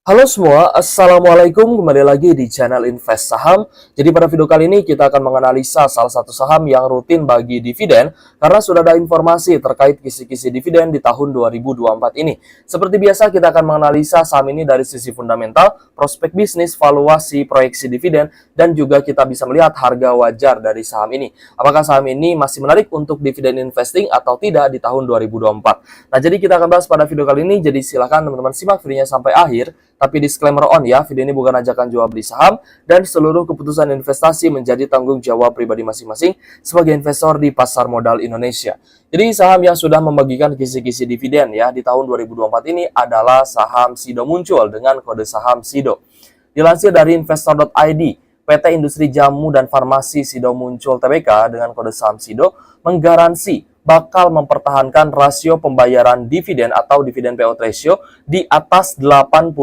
Halo semua, Assalamualaikum, kembali lagi di channel Invest Saham. Jadi pada video kali ini kita akan menganalisa salah satu saham yang rutin bagi dividen karena sudah ada informasi terkait kisi-kisi dividen di tahun 2024 ini. Seperti biasa kita akan menganalisa saham ini dari sisi fundamental, prospek bisnis, valuasi, proyeksi dividen, dan juga kita bisa melihat harga wajar dari saham ini. Apakah saham ini masih menarik untuk dividen investing atau tidak di tahun 2024. Nah, jadi kita akan bahas pada video kali ini, jadi silahkan teman-teman simak videonya sampai akhir. Tapi disclaimer on ya, video ini bukan ajakan jual beli saham dan seluruh keputusan investasi menjadi tanggung jawab pribadi masing-masing sebagai investor di pasar modal Indonesia. Jadi saham yang sudah membagikan kisi-kisi dividen ya di tahun 2024 ini adalah saham Sido Muncul dengan kode saham Sido. Dilansir dari investor.id, PT Industri Jamu dan Farmasi Sido Muncul Tbk dengan kode saham Sido menggaransi bakal mempertahankan rasio pembayaran dividen atau dividen payout ratio di atas 85%.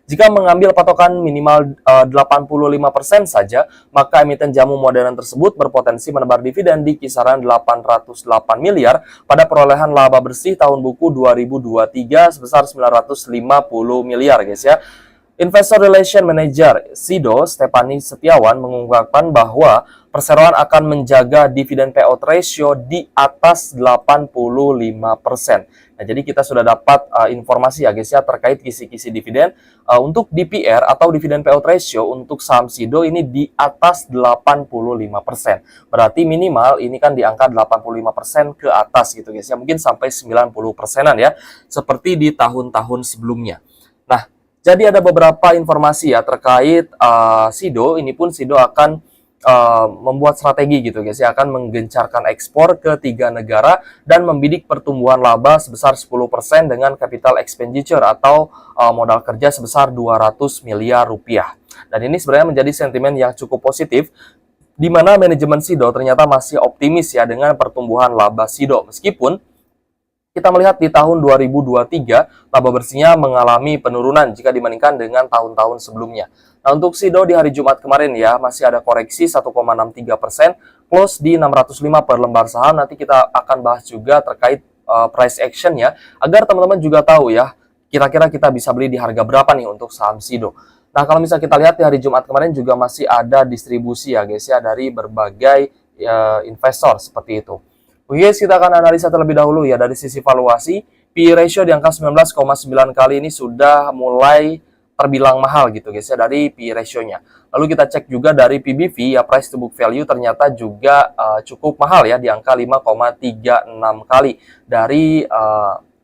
Jika mengambil patokan minimal 85% saja, maka emiten jamu modern tersebut berpotensi menebar dividen di kisaran 808 miliar pada perolehan laba bersih tahun buku 2023 sebesar 950 miliar guys ya. Investor Relation Manager Sido, Stefani Setiawan, mengungkapkan bahwa perseroan akan menjaga dividen payout ratio di atas 85%. Nah, jadi kita sudah dapat informasi ya guys ya terkait kisi-kisi dividen untuk DPR atau dividen payout ratio untuk saham Sido ini di atas 85%. Berarti minimal ini kan di angka 85% ke atas gitu guys ya. Mungkin sampai 90%-an ya, seperti di tahun-tahun sebelumnya. Nah, jadi ada beberapa informasi ya terkait Sido. Ini pun Sido akan membuat strategi gitu guys ya, akan menggencarkan ekspor ke 3 negara dan membidik pertumbuhan laba sebesar 10% dengan capital expenditure atau modal kerja sebesar 200 miliar rupiah. Dan ini sebenarnya menjadi sentimen yang cukup positif di mana manajemen Sido ternyata masih optimis ya dengan pertumbuhan laba Sido, meskipun kita melihat di tahun 2023, laba bersihnya mengalami penurunan jika dibandingkan dengan tahun-tahun sebelumnya. Nah, untuk Sido di hari Jumat kemarin ya, masih ada koreksi 1,63%, plus di 605 per lembar saham. Nanti kita akan bahas juga terkait price action ya, agar teman-teman juga tahu ya, kira-kira kita bisa beli di harga berapa nih untuk saham Sido. Nah, kalau misalnya kita lihat di hari Jumat kemarin juga masih ada distribusi ya guys ya, dari berbagai investor seperti itu. Oke guys, kita akan analisa terlebih dahulu ya dari sisi valuasi. PE ratio di angka 19,9 kali ini sudah mulai terbilang mahal gitu guys ya dari PE ratio-nya. Lalu kita cek juga dari PBV ya, price to book value, ternyata juga cukup mahal ya di angka 5,36 kali dari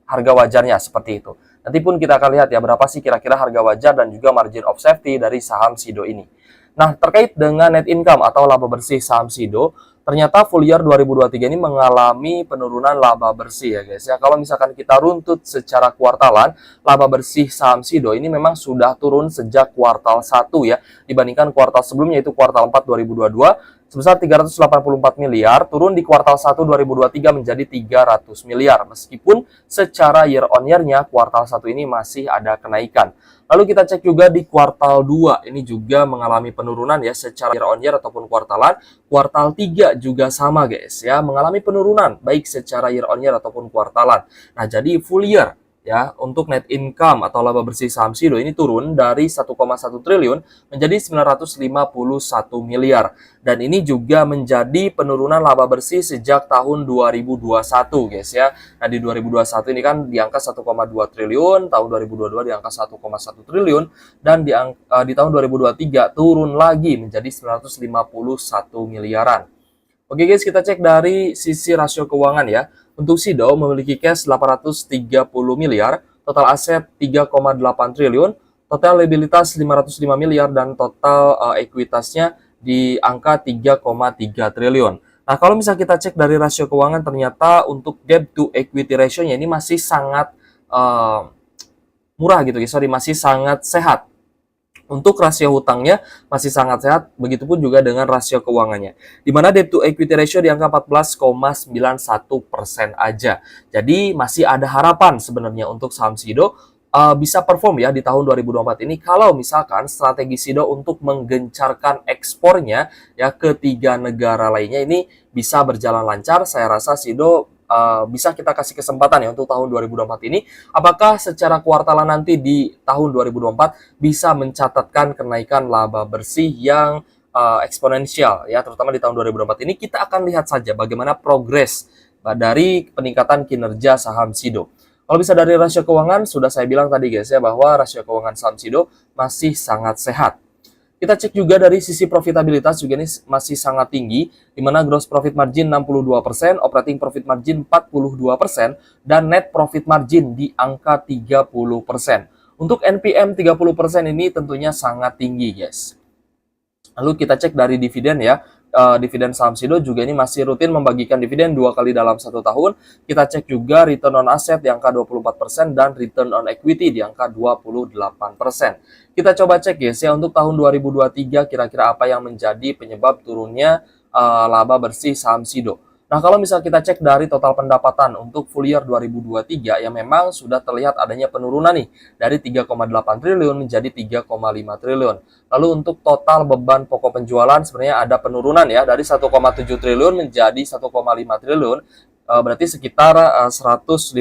harga wajarnya seperti itu. Nanti pun kita akan lihat ya berapa sih kira-kira harga wajar dan juga margin of safety dari saham Sido ini. Nah, terkait dengan net income atau laba bersih saham Sido, ternyata full year 2023 ini mengalami penurunan laba bersih ya guys ya. Kalau misalkan kita runtut secara kuartalan, laba bersih saham Sido ini memang sudah turun sejak kuartal 1 ya, dibandingkan kuartal sebelumnya yaitu kuartal 4 2022 sebesar 384 miliar, turun di kuartal 1 2023 menjadi 300 miliar. Meskipun secara year on year-nya kuartal 1 ini masih ada kenaikan. Lalu kita cek juga di kuartal 2, ini juga mengalami penurunan ya secara year on year ataupun kuartalan. Kuartal 3 juga sama guys ya, mengalami penurunan baik secara year on year ataupun kuartalan. Nah, jadi full year ya untuk net income atau laba bersih saham Sido ini turun dari 1,1 triliun menjadi 951 miliar. Dan ini juga menjadi penurunan laba bersih sejak tahun 2021 guys ya. Nah, di 2021 ini kan di angka 1,2 triliun, tahun 2022 di angka 1,1 triliun, dan di tahun 2023 turun lagi menjadi 951 miliaran. Oke guys, kita cek dari sisi rasio keuangan ya. Untuk Sido memiliki cash 830 miliar, total aset 3,8 triliun, total liabilitas 505 miliar, dan total ekuitasnya di angka 3,3 triliun. Nah, kalau misalnya kita cek dari rasio keuangan, ternyata untuk debt to equity ratio-nya ini masih sangat murah gitu guys, masih sangat sehat. Untuk rasio hutangnya masih sangat sehat, begitupun juga dengan rasio keuangannya. Di mana debt to equity ratio di angka 14,91% aja. Jadi masih ada harapan sebenarnya untuk saham Sido bisa perform ya di tahun 2024 ini kalau misalkan strategi Sido untuk menggencarkan ekspornya ya ke 3 negara lainnya ini bisa berjalan lancar. Saya rasa Sido bisa kita kasih kesempatan ya untuk tahun 2024 ini, apakah secara kuartalan nanti di tahun 2024 bisa mencatatkan kenaikan laba bersih yang eksponensial ya, terutama di tahun 2024 ini. Kita akan lihat saja bagaimana progres dari peningkatan kinerja saham SIDO. Kalau bisa dari rasio keuangan, sudah saya bilang tadi guys ya, bahwa rasio keuangan saham SIDO masih sangat sehat. Kita cek juga dari sisi profitabilitas juga ini masih sangat tinggi, di mana gross profit margin 62%, operating profit margin 42%, dan net profit margin di angka 30%. Untuk NPM 30% ini tentunya sangat tinggi guys. Lalu kita cek dari dividen ya, dividen saham SIDO juga ini masih rutin membagikan dividen 2 kali dalam 1 tahun. Kita cek juga return on asset di angka 24% dan return on equity di angka 28%. Kita coba cek guys ya, untuk tahun 2023 kira-kira apa yang menjadi penyebab turunnya laba bersih saham SIDO. Nah, kalau misal kita cek dari total pendapatan untuk full year 2023, ya memang sudah terlihat adanya penurunan nih, dari 3,8 triliun menjadi 3,5 triliun. Lalu untuk total beban pokok penjualan sebenarnya ada penurunan ya, dari 1,7 triliun menjadi 1,5 triliun, berarti sekitar 150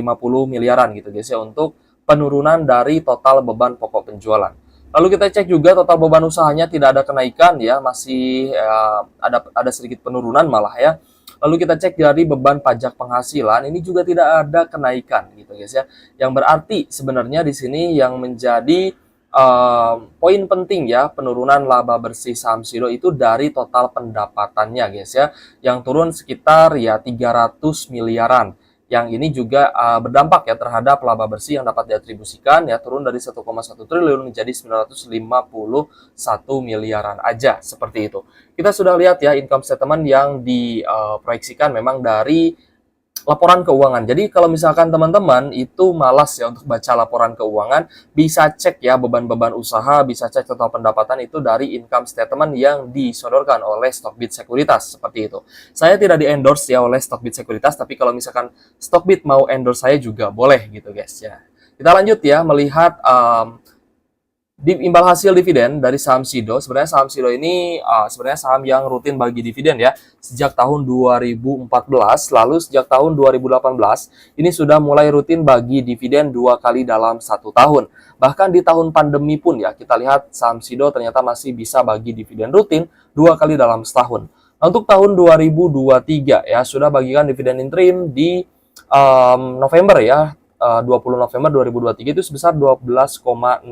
miliaran gitu guys ya, untuk penurunan dari total beban pokok penjualan. Lalu kita cek juga total beban usahanya tidak ada kenaikan ya, masih ada sedikit penurunan malah ya. Lalu kita cek dari beban pajak penghasilan, ini juga tidak ada kenaikan gitu guys ya. Yang berarti sebenarnya di sini yang menjadi poin penting ya, penurunan laba bersih saham SIDO itu dari total pendapatannya guys ya, yang turun sekitar ya 300 miliaran. Yang ini juga berdampak ya terhadap laba bersih yang dapat diatribusikan ya, turun dari 1,1 triliun menjadi 951 miliaran aja, seperti itu. Kita sudah lihat ya income statement yang diproyeksikan memang dari laporan keuangan. Jadi kalau misalkan teman-teman itu malas ya untuk baca laporan keuangan, bisa cek ya beban-beban usaha, bisa cek total pendapatan itu dari income statement yang disodorkan oleh Stockbit Sekuritas, seperti itu. Saya tidak di-endorse ya oleh Stockbit Sekuritas, tapi kalau misalkan Stockbit mau endorse saya juga boleh gitu guys ya. Kita lanjut ya melihat di imbal hasil dividen dari saham SIDO. Sebenarnya saham SIDO ini sebenarnya saham yang rutin bagi dividen ya, sejak tahun 2014, lalu sejak tahun 2018 ini sudah mulai rutin bagi dividen 2 kali dalam 1 tahun. Bahkan di tahun pandemi pun ya, kita lihat saham SIDO ternyata masih bisa bagi dividen rutin 2 kali dalam setahun. Nah, untuk tahun 2023 ya, sudah bagikan dividen interim di November ya, 20 November 2023 itu sebesar Rp12,6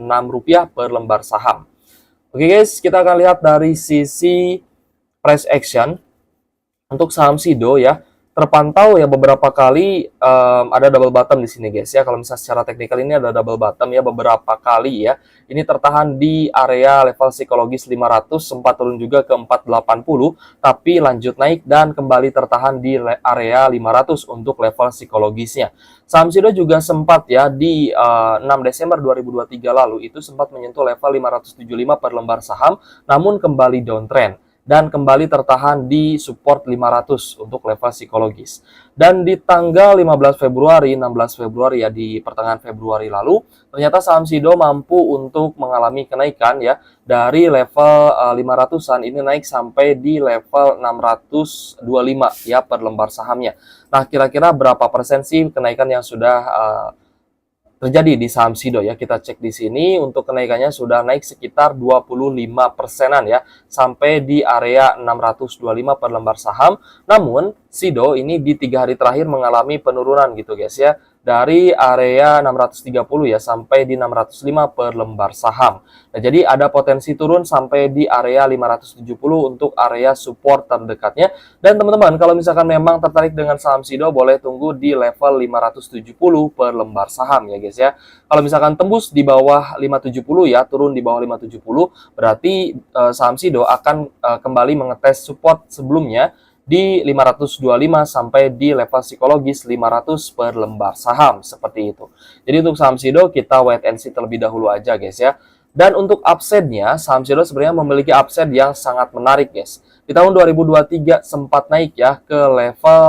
per lembar saham. Oke guys, kita akan lihat dari sisi price action untuk saham SIDO ya. Terpantau ya beberapa kali ada double bottom di sini guys ya. Kalau misalnya secara teknikal ini ada double bottom ya beberapa kali ya. Ini tertahan di area level psikologis 500, sempat turun juga ke 480, tapi lanjut naik dan kembali tertahan di area 500 untuk level psikologisnya. Saham SIDO juga sempat ya di 6 Desember 2023 lalu itu sempat menyentuh level 575 per lembar saham, namun kembali downtrend dan kembali tertahan di support 500 untuk level psikologis. Dan di tanggal 15 Februari, 16 Februari ya, di pertengahan Februari lalu, ternyata saham SIDO mampu untuk mengalami kenaikan ya, dari level 500-an ini naik sampai di level 625 ya per lembar sahamnya. Nah, kira-kira berapa persen sih kenaikan yang sudah terjadi di saham SIDO ya? Kita cek di sini, untuk kenaikannya sudah naik sekitar 25%-an ya, sampai di area 625 per lembar saham. Namun SIDO ini di 3 hari terakhir mengalami penurunan gitu guys ya, dari area 630 ya sampai di 605 per lembar saham. Nah, jadi ada potensi turun sampai di area 570 untuk area support terdekatnya. Dan teman-teman kalau misalkan memang tertarik dengan saham SIDO, boleh tunggu di level 570 per lembar saham ya guys ya. Kalau misalkan tembus di bawah 570 ya, turun di bawah 570, berarti saham SIDO akan kembali mengetes support sebelumnya di 525 sampai di level psikologis 500 per lembar saham, seperti itu. Jadi untuk saham SIDO kita wait and see terlebih dahulu aja guys ya. Dan untuk upside-nya, saham SIDO sebenarnya memiliki upside yang sangat menarik guys. Di tahun 2023 sempat naik ya ke level,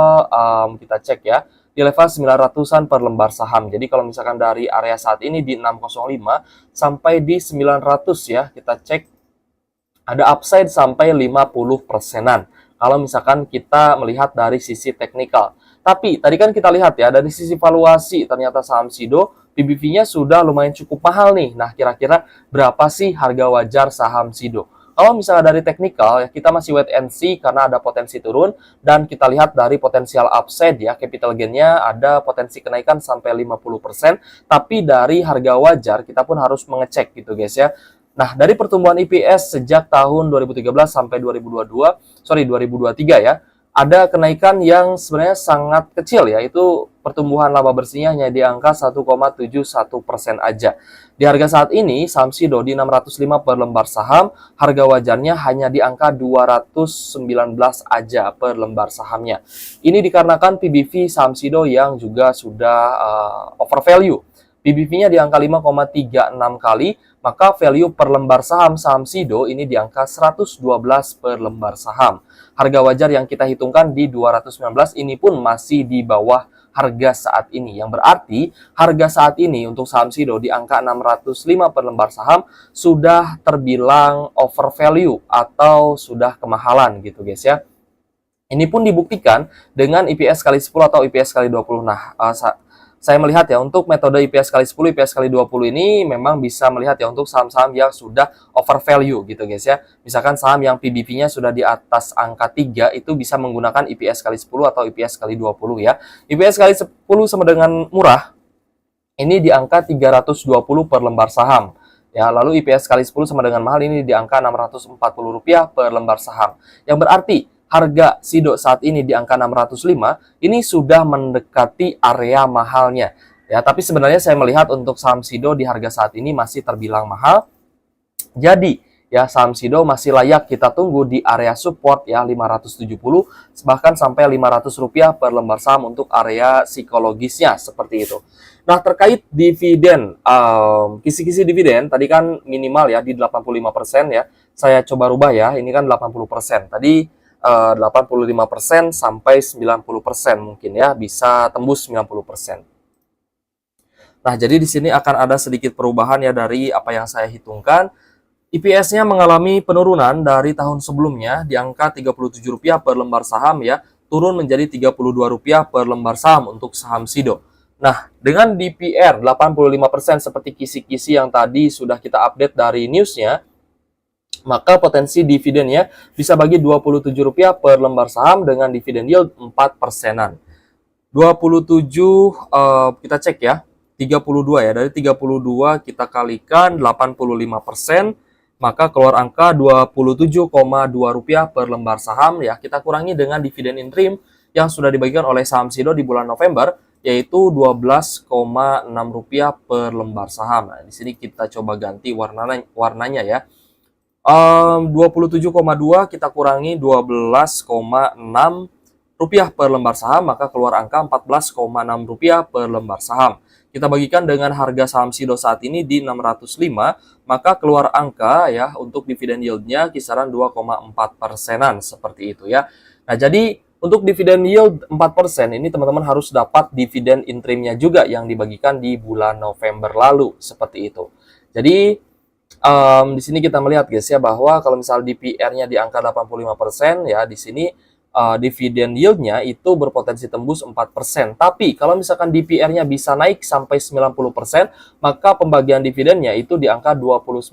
kita cek ya, di level 900-an per lembar saham. Jadi kalau misalkan dari area saat ini di 605 sampai di 900 ya, kita cek ada upside sampai 50%-an. Kalau misalkan kita melihat dari sisi teknikal. Tapi tadi kan kita lihat ya, dari sisi valuasi ternyata saham Sido PBV-nya sudah lumayan cukup mahal nih. Nah, kira-kira berapa sih harga wajar saham Sido? Kalau misalnya dari teknikal, ya kita masih wait and see karena ada potensi turun. Dan kita lihat dari potensial upside ya, capital gain-nya ada potensi kenaikan sampai 50%. Tapi dari harga wajar, kita pun harus mengecek gitu guys ya. Nah, dari pertumbuhan EPS sejak tahun 2013 sampai 2023 ya, ada kenaikan yang sebenarnya sangat kecil, yaitu pertumbuhan laba bersihnya hanya di angka 1,71% aja. Di harga saat ini, saham Sido di 605 per lembar saham, harga wajarnya hanya di angka 219 aja per lembar sahamnya. Ini dikarenakan PBV saham Sido yang juga sudah over value. PBV-nya di angka 5,36 kali, maka value per lembar saham Sido ini di angka 112 per lembar saham. Harga wajar yang kita hitungkan di 219 ini pun masih di bawah harga saat ini. Yang berarti harga saat ini untuk saham Sido di angka 605 per lembar saham sudah terbilang over value atau sudah kemahalan gitu guys ya. Ini pun dibuktikan dengan EPS kali 10 atau EPS kali 20. Nah, saya melihat ya untuk metode EPS kali 10, EPS kali 20 ini memang bisa melihat ya untuk saham-saham yang sudah over value gitu guys ya. Misalkan saham yang PBV-nya sudah di atas angka 3 itu bisa menggunakan EPS kali 10 atau EPS kali 20 ya. EPS kali 10 sama dengan murah, ini di angka 320 per lembar saham. Ya, lalu EPS kali 10 sama dengan mahal ini di angka Rp640 per lembar saham. Yang berarti harga Sido saat ini di angka 605 ini sudah mendekati area mahalnya. Ya, tapi sebenarnya saya melihat untuk saham Sido di harga saat ini masih terbilang mahal. Jadi, ya saham Sido masih layak kita tunggu di area support ya 570 bahkan sampai Rp500 per lembar saham untuk area psikologisnya seperti itu. Nah, terkait dividen, kisi-kisi dividen tadi kan minimal ya di 85% ya. Saya coba rubah ya, ini kan 80%. Tadi 85% sampai 90% mungkin ya, bisa tembus 90%. Nah, jadi di sini akan ada sedikit perubahan ya dari apa yang saya hitungkan. EPS-nya mengalami penurunan dari tahun sebelumnya di angka Rp37 per lembar saham ya, turun menjadi Rp32 per lembar saham untuk saham Sido. Nah, dengan DPR 85% seperti kisi-kisi yang tadi sudah kita update dari newsnya, maka potensi dividennya bisa bagi Rp27 per lembar saham dengan dividen yield 4%-an. 27 kita cek ya, 32 ya. Dari 32 kita kalikan 85%, maka keluar angka Rp27,2 per lembar saham ya. Kita kurangi dengan dividen interim yang sudah dibagikan oleh saham Sido di bulan November, yaitu Rp12,6 per lembar saham. Nah, di sini kita coba ganti warnanya ya. 27,2 kita kurangi Rp12,6 per lembar saham, maka keluar angka Rp14,6 per lembar saham. Kita bagikan dengan harga saham Sido saat ini di 605, maka keluar angka ya untuk dividen yield-nya kisaran 2,4%-an seperti itu ya. Nah, jadi untuk dividen yield 4% ini teman-teman harus dapat dividen interimnya juga yang dibagikan di bulan November lalu seperti itu. Jadi di sini kita melihat guys ya bahwa kalau misal DPR-nya di angka 85% ya, di sini dividen yield-nya itu berpotensi tembus 4%. Tapi kalau misalkan DPR-nya bisa naik sampai 90%, maka pembagian dividennya itu di angka 29%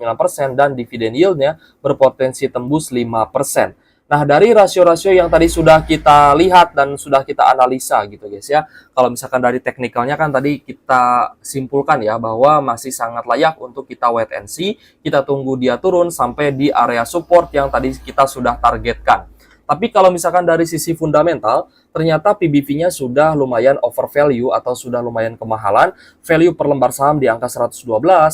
dan dividen yield-nya berpotensi tembus 5%. Nah, dari rasio-rasio yang tadi sudah kita lihat dan sudah kita analisa gitu guys ya. Kalau misalkan dari teknikalnya kan tadi kita simpulkan ya bahwa masih sangat layak untuk kita wait and see. Kita tunggu dia turun sampai di area support yang tadi kita sudah targetkan. Tapi kalau misalkan dari sisi fundamental, ternyata PBV-nya sudah lumayan over value atau sudah lumayan kemahalan. Value per lembar saham di angka 112,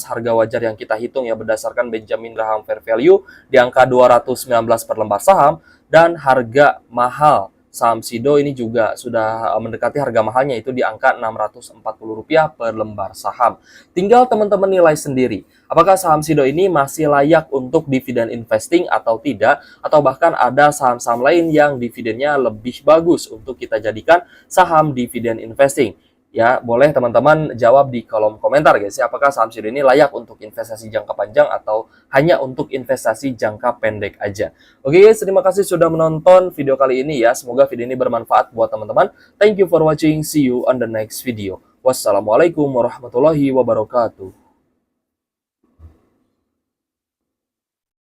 harga wajar yang kita hitung ya berdasarkan Benjamin Graham Fair Value di angka 219 per lembar saham, dan harga mahal saham Sido ini juga sudah mendekati harga mahalnya itu di angka Rp640 per lembar saham. Tinggal teman-teman nilai sendiri. Apakah saham Sido ini masih layak untuk dividen investing atau tidak? Atau bahkan ada saham-saham lain yang dividennya lebih bagus untuk kita jadikan saham dividen investing. Ya, boleh teman-teman jawab di kolom komentar guys ya, apakah saham Shiro ini layak untuk investasi jangka panjang atau hanya untuk investasi jangka pendek aja. Oke guys, terima kasih sudah menonton video kali ini ya. Semoga video ini bermanfaat buat teman-teman. Thank you for watching. See you on the next video. Wassalamualaikum warahmatullahi wabarakatuh.